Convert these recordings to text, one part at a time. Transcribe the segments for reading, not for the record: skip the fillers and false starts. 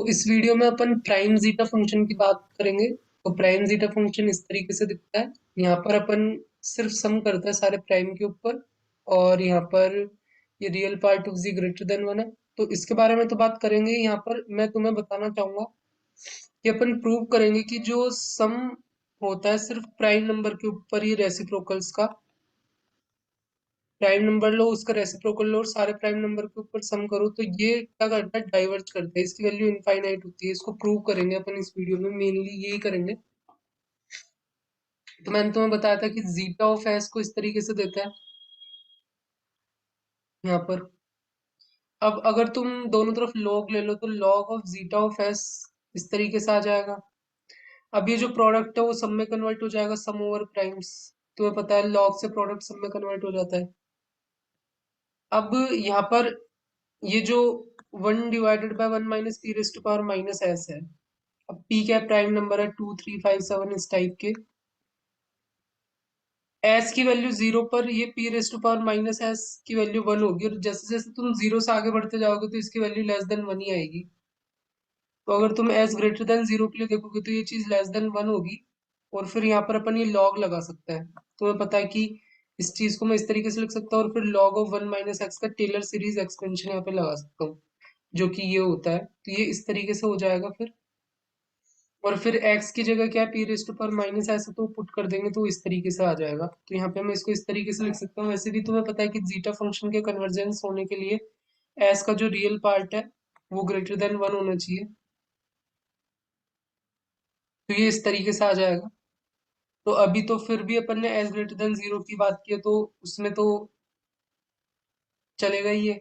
इस वीडियो में अपन prime zeta function की बात करेंगे। तो प्राइम जीटा फंक्शन इस तरीके से दिखता है। यहाँ पर अपन सिर्फ सम करते हैं सारे प्राइम के ऊपर, और यहाँ पर ये real part of z greater than one है। तो इसके बारे में तो बात करेंगे। यहाँ पर मैं तुम्हें बताना चाहूंगा कि अपन प्रूव करेंगे कि जो सम होता है सिर्फ प्राइम नंबर के ऊपर ही रेसिप्रोकल्स का, प्राइम नंबर लो उसका रेसिप्रोकल लो और सारे प्राइम नंबर के ऊपर सम करो, तो ये क्या करता है, डाइवर्ज करता है। इसकी वैल्यू इनफाइनाइट होती है। इसको प्रूव करेंगे अपन इस वीडियो में, मेनली यही करेंगे। तो मैंने तुम्हें बताया था कि जीटा ऑफ एस को इस तरीके से देता है यहाँ पर। अब अगर तुम दोनों तरफ लॉग ले लो तो log of zeta of S इस तरीके से आ जाएगा। अब ये जो प्रोडक्ट है वो सब में कन्वर्ट हो जाएगा, सम ओवर प्राइम्स। तुम्हें पता है लॉग से प्रोडक्ट सब में कन्वर्ट हो जाता है। अब यहाँ पर ये जो 1/(1 - p⁻⁻s) है। अब p क्या प्राइम नंबर है, 2 3 5 7 इस टाइप के। s की वैल्यू 0 पर ये p⁻⁻s की वैल्यू 1 होगी, और जैसे जैसे तुम 0 से आगे बढ़ते जाओगे तो इसकी वैल्यू लेस देन 1 ही आएगी। तो अगर तुम s ग्रेटर देन 0 के लिए देखोगे तो ये चीज लेस देन 1 होगी। और फिर यहाँ पर अपन ये लॉग लगा सकते हैं। तुम्हें पता है कि इस चीज को मैं इस तरीके से लिख सकता हूँ, और फिर लॉग ऑफ 1 - x का टेलर सीरीज एक्सपेंशन यहाँ पे लगा सकता हूँ, जो कि ये होता है। तो ये इस तरीके से हो जाएगा फिर। और फिर x की जगह क्या है, p⁻⁻s ऐसे तो पुट कर देंगे तो इस तरीके से आ जाएगा। तो यहाँ पे मैं इसको इस तरीके से लिख सकता हूँ। वैसे भी तुम्हें पता है कि जीटा फंक्शन के कन्वर्जेंस होने के लिए s का जो रियल पार्ट है वो ग्रेटर देन 1 होना चाहिए। तो ये इस तरीके से आ जाएगा। तो अभी तो फिर भी अपन ने s ग्रेटर देन 0 की बात की है, तो उसमें तो चलेगा ही ये।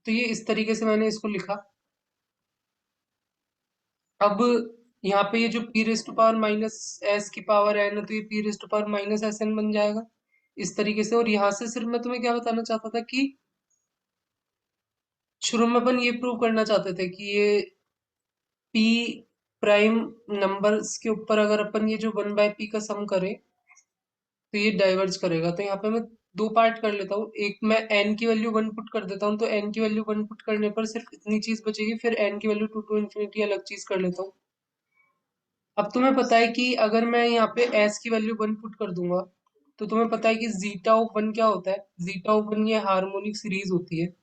तो ये इस तरीके से मैंने इसको लिखा। अब यहाँ पे ये जो p⁻⁻s की पावर n है, तो ये p⁻⁻s n बन जाएगा इस तरीके से। और यहाँ से सिर्फ मैं तुम्हें क्या बताना चाहता था कि शुरू में अपन ये प्रूव करना चाहते थे कि ये p प्राइम नंबर्स के ऊपर अगर अपन ये जो 1/p का सम करें तो ये डाइवर्ज करेगा। तो यहाँ पे मैं दो पार्ट कर लेता हूँ। एक मैं n की वैल्यू 1 पुट कर देता हूँ, तो n की वैल्यू 1 पुट करने पर सिर्फ इतनी चीज बचेगी। फिर n की वैल्यू 2 टू इन्फिनिटी अलग चीज कर लेता हूँ। अब तुम्हें पता है कि अगर मैं यहाँ पे s की वैल्यू 1 पुट कर दूंगा, तो तुम्हें पता है कि जीटा ऑफ 1 क्या होता है। जीटा ऑफ 1 ये हार्मोनिक सीरीज होती है,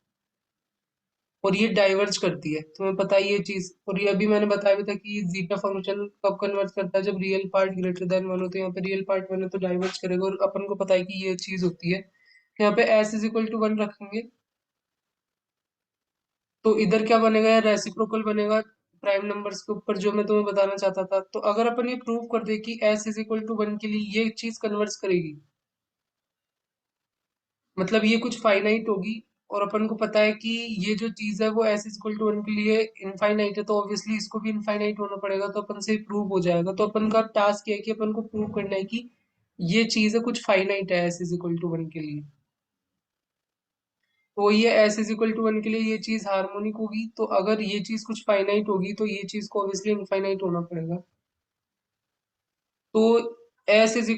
और ये डाइवर्ज करती है। तुम्हें पता है ये चीज। और ये अभी मैंने बताया भी था कि ये जीटा फंक्शन कब कन्वर्ज करता है, जब रियल पार्ट ग्रेटर देन 1 हो। तो यहाँ पे रियल पार्ट 1 है तो डाइवर्ज करेगा, और अपन को पता है कि ये चीज होती है। यहाँ पे s = 1 रखेंगे, तो इधर क्या बनेगा, रेसिप्रोकल बनेगा प्राइम नंबर्स के ऊपर, जो मैं तुम्हें बताना चाहता था। तो अगर अपन ये प्रूव कर दे कि s = 1 के लिए ये चीज कन्वर्ज करेगी, मतलब ये कुछ फाइनाइट होगी। और अपन को पता है कि ये जो चीज है वो s = 1 के लिए इनफाइनाइट है, तो ऑब्वियसली इसको भी इनफाइनाइट होना पड़ेगा। तो अपन से प्रूव हो जाएगा। तो अपन का टास्क ये है कि अपन को प्रूव करना है कि ये चीज है कुछ फाइनाइट है s = 1 के लिए। तो ये s = 1 के लिए ये चीज हार्मोनिक होगी। तो अगर ये चीज कुछ फाइनाइट होगी तो ये चीज को ऑब्वियसली इनफाइनाइट होना पड़ेगा। तो s =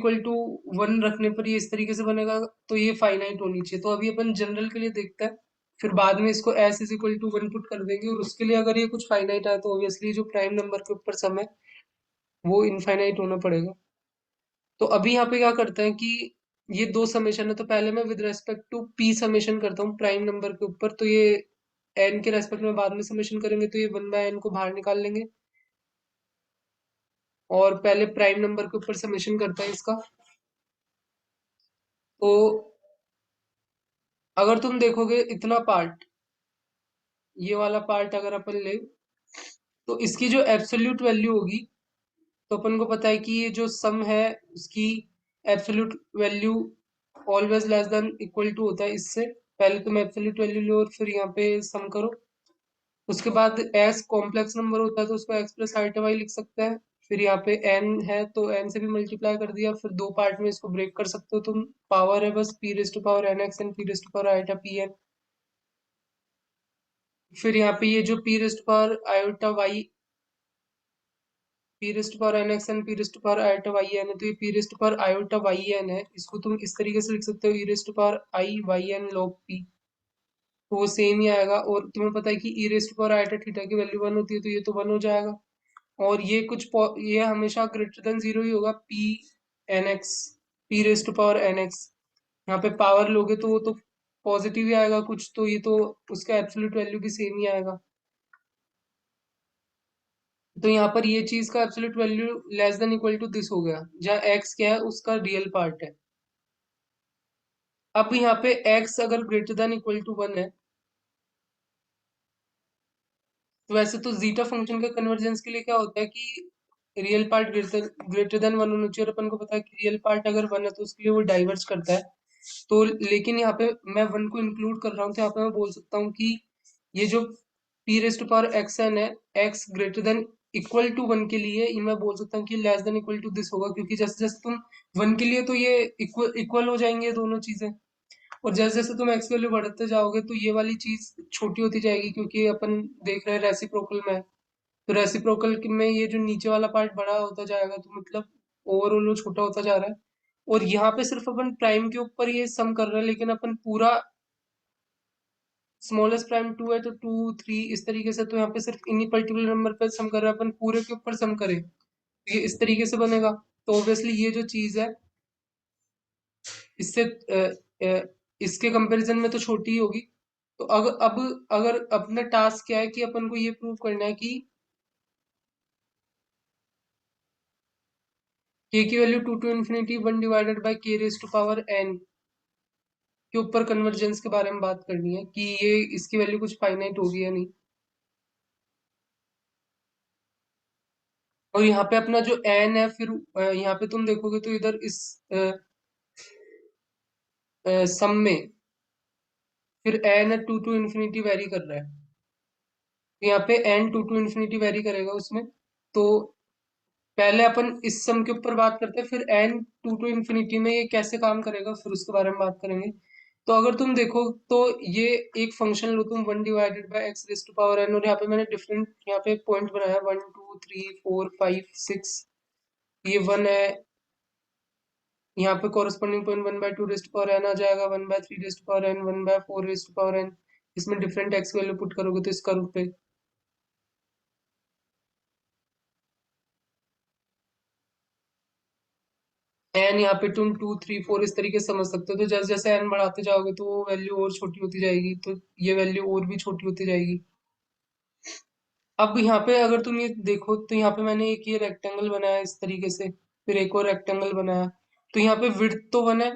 1 रखने पर ये इस तरीके से बनेगा। तो ये फाइनाइट होनी चाहिए। तो अभी अपन जनरल के लिए देखते हैं, फिर बाद में इसको s = 1 पुट कर देंगे। और उसके लिए अगर ये कुछ फाइनाइट आया तो ऑब्वियसली जो प्राइम नंबर के ऊपर सम है वो इनफाइनाइट होना पड़ेगा। तो अभी यहाँ पे क्या करते हैं कि ये दो समेशन है, तो पहले मैं with respect to p summation करता हूँ प्राइम नंबर के ऊपर। तो ये n के रेस्पेक्ट में बाद में समेशन करेंगे, तो ये 1/n को बाहर निकाल लेंगे। और पहले प्राइम नंबर के ऊपर समेशन करता है इसका। तो अगर तुम देखोगे इतना पार्ट, ये वाला पार्ट अगर अपन ले, तो इसकी जो एब्सोल्यूट वैल्यू होगी, तो अपन को पता है कि ये जो सम है उसकी absolute value always less than equal to होता है इससे। पहले तुम एब्सोल्यूट वैल्यू लो और फिर यहाँ पे सम करो। उसके बाद एस कॉम्प्लेक्स नंबर होता है तो उसको x + i/y लिख सकते हैं। फिर यहाँ पे n है तो n से भी मल्टीप्लाई कर दिया। फिर दो पार्ट में इसको ब्रेक कर सकते हो तुम। पावर है बस p⁻⁻nx एंड p⁻⁻i/n। फिर यहाँ पे ये जो p⁻⁻i/y p⁻⁻nx एंड p⁻⁻i/yn है, तो ये p⁻⁻yn है। इसको तुम इस तरीके से लिख सकते हो e⁻i yn log p। तो वो सेम ही आएगा। और तुम्हें पता है कि ई रेस्ट पावर आइटा थीटा की वैल्यू 1 होती है, तो ये तो 1 हो जाएगा। और ये हमेशा ग्रेटर देन 0 ही होगा, p n x, p raised power n x. यहाँ पे पावर लोगे तो वो तो पॉजिटिव ही आएगा कुछ, तो ये तो उसका एब्सोल्यूट वैल्यू भी सेम ही आएगा। तो यहाँ पर ये चीज का absolute value less than equal to this हो गया, जहाँ एक्स क्या है उसका रियल पार्ट है। अब यहाँ पे एक्स अगर ग्रेटर देन इक्वल टू 1 है, तो वैसे तो जीटा फंक्शन का कन्वर्जेंस के लिए क्या होता है कि real part greater greater than 1 होना चाहिए, और अपन को पता है कि रियल पार्ट अगर 1 है तो उसके लिए वो डाइवर्ज करता है। तो लेकिन यहाँ पे मैं 1 को इंक्लूड कर रहा हूँ, तो यहाँ पे मैं बोल सकता हूँ कि ये जो p raised to power x n है, x greater than equal to 1 के लिए ये मैं बोल सकता हूँ कि less than equal to this होगा, क्योंकि जैसे जैसे तुम 1 के लिए तो ये इक्वल इक्वल हो जाएंगे ये दोनों चीजें, और जैसे जैसे तुम एक्स वैल्यू बढ़ते जाओगे तो ये वाली चीज छोटी होती जाएगी, क्योंकि अपन देख रहे हैं रेसिप्रोकल में है। तो रेसिप्रोकल में ये जो नीचे वाला पार्ट बड़ा होता जाएगा, तो मतलब ओवरऑल वो छोटा होता जा रहा है। और यहाँ पे सिर्फ अपन प्राइम के ऊपर ये सम कर रहे हैं, लेकिन अपन पूरा स्मॉलेस्ट प्राइम 2 है तो 2 3 इस तरीके से, तो यहाँ पे सिर्फ इन्हीं पर्टिकुलर नंबर पे सम कर रहे हैं, अपन पूरे के ऊपर सम करें तो ये इस तरीके से बनेगा। तो ऑब्वियसली ये जो चीज है इससे इसके कंपैरिजन में तो छोटी ही होगी। तो अगर अपना टास्क क्या है कि अपन को ये प्रूव करना है कि के की value 2 to infinity 1 divided by k raise to power n के ऊपर कन्वर्जेंस के बारे में बात करनी है, कि ये इसकी वैल्यू कुछ फाइनाइट होगी या नहीं। और यहाँ पे अपना जो एन है, फिर यहाँ पे तुम देखोगे तो इधर इस सम में फिर एन 2 टू इन्फिनिटी वेरी कर रहा है, तो यहाँ पे एन 2 टू इन्फिनिटी वेरी करेगा उसमें। तो पहले अपन इस सम के ऊपर बात करते हैं, फिर एन 2 टू इन्फिनिटी में ये कैसे काम करेगा फिर उसके बारे में बात करेंगे। तो अगर तुम देखो तो ये एक फंक्शन लो तुम 1 divided by x raise to power n, और यहाँ पे मैंने डिफरेंट यहाँ पे पॉइंट बनाया 1 2 3 4 5 6, ये 1 है। यहाँ पे corresponding point 1/2 raised power n आ जाएगा, 1/3 raised power n, 1/4 raised power n. इसमें डिफरेंट एक्स वैल्यू पुट करोगे तो इसका रूप पे एन, यहाँ पे तुम 2 3 4 इस तरीके से समझ सकते हो। तो जैसे जैसे एन बढ़ाते जाओगे तो वो वैल्यू और छोटी होती जाएगी, तो ये वैल्यू और भी छोटी होती जाएगी। अब यहाँ पे अगर तुम ये देखो तो यहाँ पे मैंने एक ये रेक्टेंगल बनाया इस तरीके से, फिर एक और रेक्टेंगल बनाया। तो यहाँ पे विड्थ तो 1 है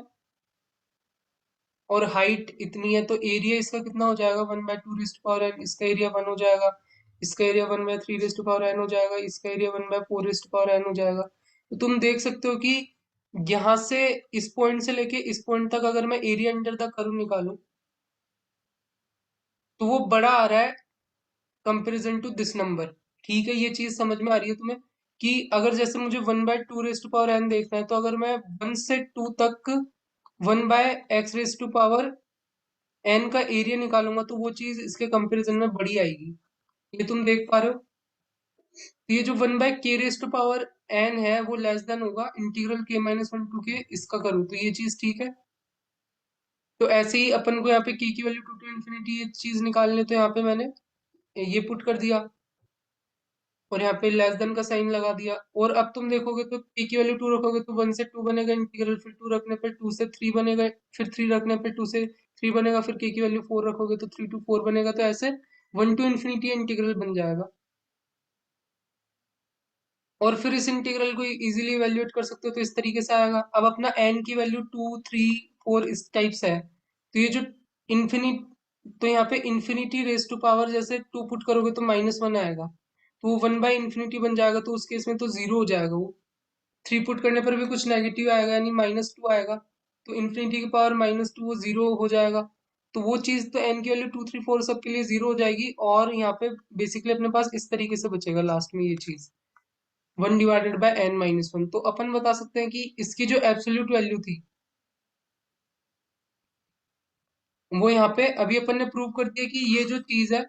और हाइट इतनी है, तो एरिया इसका कितना हो जाएगा 1/2 रेस्ट पावर एन, इसका एरिया 1 हो जाएगा, इसका एरिया 1/3 रेस्ट पावर एन हो जाएगा, इसका एरिया 1/4 रेस्ट पावर एन हो जाएगा। तो तुम देख सकते हो कि यहाँ से इस पॉइंट से लेके इस पॉइंट तक अगर मैं एरिया अंडर द कर्व निकालूं तो वो बड़ा आ रहा है कंपेरिजन टू दिस नंबर। ठीक है, ये चीज समझ में आ रही है तुम्हें कि अगर जैसे मुझे 1/2 रेस्ट पावर एन देखना है, तो अगर मैं 1 से 2 तक 1/x raised to power n का एरिया निकालूंगा तो वो चीज इसके कंपैरिजन में बड़ी आएगी। ये तुम देख पा रहे हो। तो ये जो 1/k rest to power N है वो लेस देन होगा इंटीग्रल k-1 टू के इसका करूँ, तो ये चीज ठीक है। तो ऐसे ही अपन को यहाँ पे k की वैल्यू 2 टू इन्फिनिटी ये चीज निकालनी है, तो यहाँ पे मैंने ये पुट कर दिया और यहाँ पे लेस देन का साइन लगा दिया। और अब तुम देखोगे तो k की वैल्यू 2 रखोगे तो 1 से 2 बनेगा इंटीग्रल, फिर 2 रखने पे 2 से 3 बनेगा, फिर 3 रखने पे 2 से 3 बनेगा, फिर k की वैल्यू 4 रखोगे तो 3 to 4 बनेगा। तो ऐसे 1 टू इन्फिनिटी इंटीग्रल बन जाएगा। और फिर इस इंटीग्रल को इजीली इवेल्युएट कर सकते हो, तो इस तरीके से आएगा। अब अपना n की वैल्यू 2 3 4 इस टाइप से है, तो ये जो इन्फिनिट तो यहाँ पे इन्फिनिटी रेस टू पावर जैसे 2 पुट करोगे तो -1 आएगा, तो वो 1/इन्फिनिटी बन जाएगा, तो उस केस में तो 0 हो जाएगा वो। 3 पुट करने पर भी कुछ नेगेटिव आएगा यानी -2 आएगा, तो इन्फिनिटी की पावर -2 वो 0 हो जाएगा। तो वो चीज तो n की वैल्यू 2 3 4 सबके लिए 0 हो जाएगी, और यहाँ पे बेसिकली अपने पास इस तरीके से बचेगा लास्ट में ये चीज 1/n-1। तो अपन बता सकते हैं कि इसकी जो एब्सोल्यूट वैल्यू थी वो यहाँ पे अभी अपन ने प्रूव कर दिया कि ये जो चीज है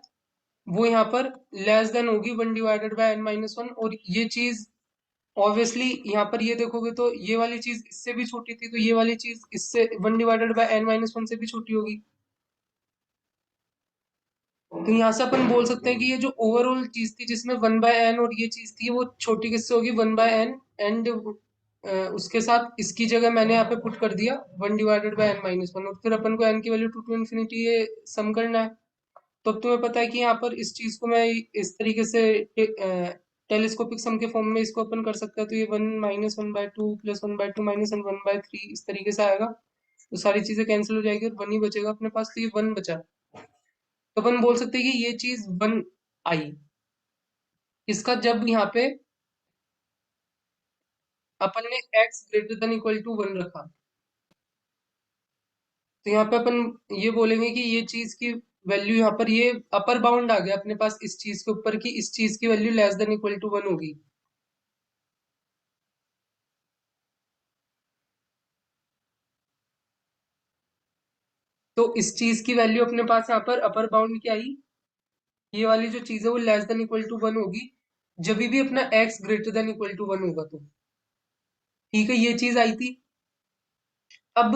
वो यहाँ पर लेस देन होगी 1/n-1, और ये चीज ऑब्वियसली यहाँ पर ये देखोगे तो ये वाली चीज इससे भी छोटी थी, तो ये वाली चीज इससे 1/n-1 से भी छोटी होगी। तो यहाँ से अपन बोल सकते हैं कि ये जो ओवरऑल चीज थी जिसमें 1/n और ये चीज थी वो छोटी किससे होगी 1/n एंड उसके साथ इसकी जगह मैंने यहाँ पे पुट कर दिया 1/n-1 और फिर अपन को n की वैल्यू 2 to infinity ये सम करना है। तो अब तुम्हें पता है कि यहाँ पर इस चीज को मैं इस तरीके से टेलीस्कोपिक सम के फॉर्म में इसको अपन कर सकते हैं। तो ये 1 - 1/2 + 1/2 - 1/3 इस तरीके से आएगा। तो सारी चीजें कैंसिल हो जाएगी और 1 ही बचेगा अपने पास। तो ये 1 बचा। तो अपन बोल सकते हैं कि ये चीज 1 आई। इसका जब यहाँ पे अपन ने x > 1 रखा, तो यहाँ पे अपन ये बोलेंगे कि ये चीज की वैल्यू यहाँ पर ये अपर बाउंड आ गया अपने पास इस चीज के ऊपर की इस चीज की वैल्यू << 1 होगी। तो इस चीज की वैल्यू अपने पास यहाँ पर अपर बाउंड क्या आई, ये वाली जो चीज है वो << 1 होगी जब भी अपना x > 1 होगा। तो ठीक है, ये चीज आई थी। अब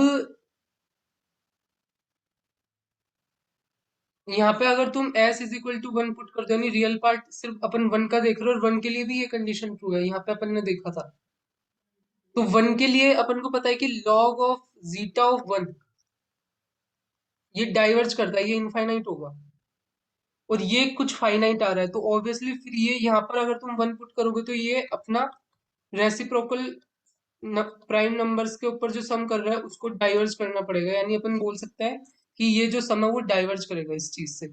यहाँ पे अगर तुम s = 1 पुट कर दो, यानी रियल पार्ट सिर्फ अपन 1 का देख रहे हो और 1 के लिए भी ये कंडीशन ट्रू है, यहाँ पे अपन ने देखा था। तो 1 के लिए अपन को पता है कि log ऑफ जीटा ऑफ 1 ये डाइवर्ज करता है, ये इनफाइनाइट होगा और ये कुछ फाइनाइट आ रहा है। तो ऑब्वियसली फिर ये यहाँ पर अगर तुम 1 पुट करोगे तो ये अपना रेसिप्रोकल प्राइम नंबर्स के ऊपर जो सम कर रहा है उसको डाइवर्ज करना पड़ेगा, यानी अपन बोल सकते हैं कि ये जो सम है वो डाइवर्ज करेगा इस चीज से।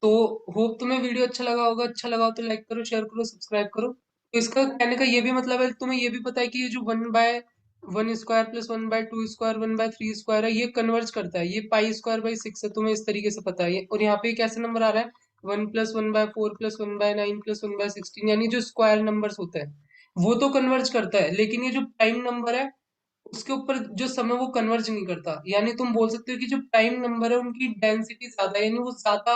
तो होप तुम्हें वीडियो अच्छा लगा होगा। अच्छा लगा हो तो लाइक करो, शेयर करो, सब्सक्राइब करो। तो इसका कहने का ये भी मतलब है, तुम्हें ये भी पता है कि ये जो 1/1² + 1/2² 1/3² है ये कन्वर्ज करता है, ये π²/6 है, तुम्हें इस तरीके से पता है और यहाँ पे कैसे नंबर आ रहा है 1 + 1/4 + 1/9 + 1/16, यानी जो स्क्वायर नंबर्स होते हैं वो तो कन्वर्ज करता है, लेकिन ये जो प्राइम नंबर है उसके ऊपर जो सम है वो कन्वर्ज नहीं करता। यानी तुम बोल सकते हो कि जो प्राइम नंबर है उनकी डेंसिटी ज्यादा है, यानी वो ज्यादा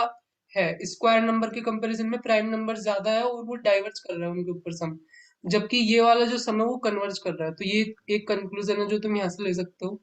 है स्क्वायर नंबर के कंपैरिजन में, प्राइम नंबर ज्यादा है और वो डाइवर्ज कर रहा है उनके ऊपर सम, जबकि ये वाला जो सम है वो कन्वर्ज कर रहा है। तो ये एक कंक्लूजन है जो तुम यहाँ से ले सकते हो।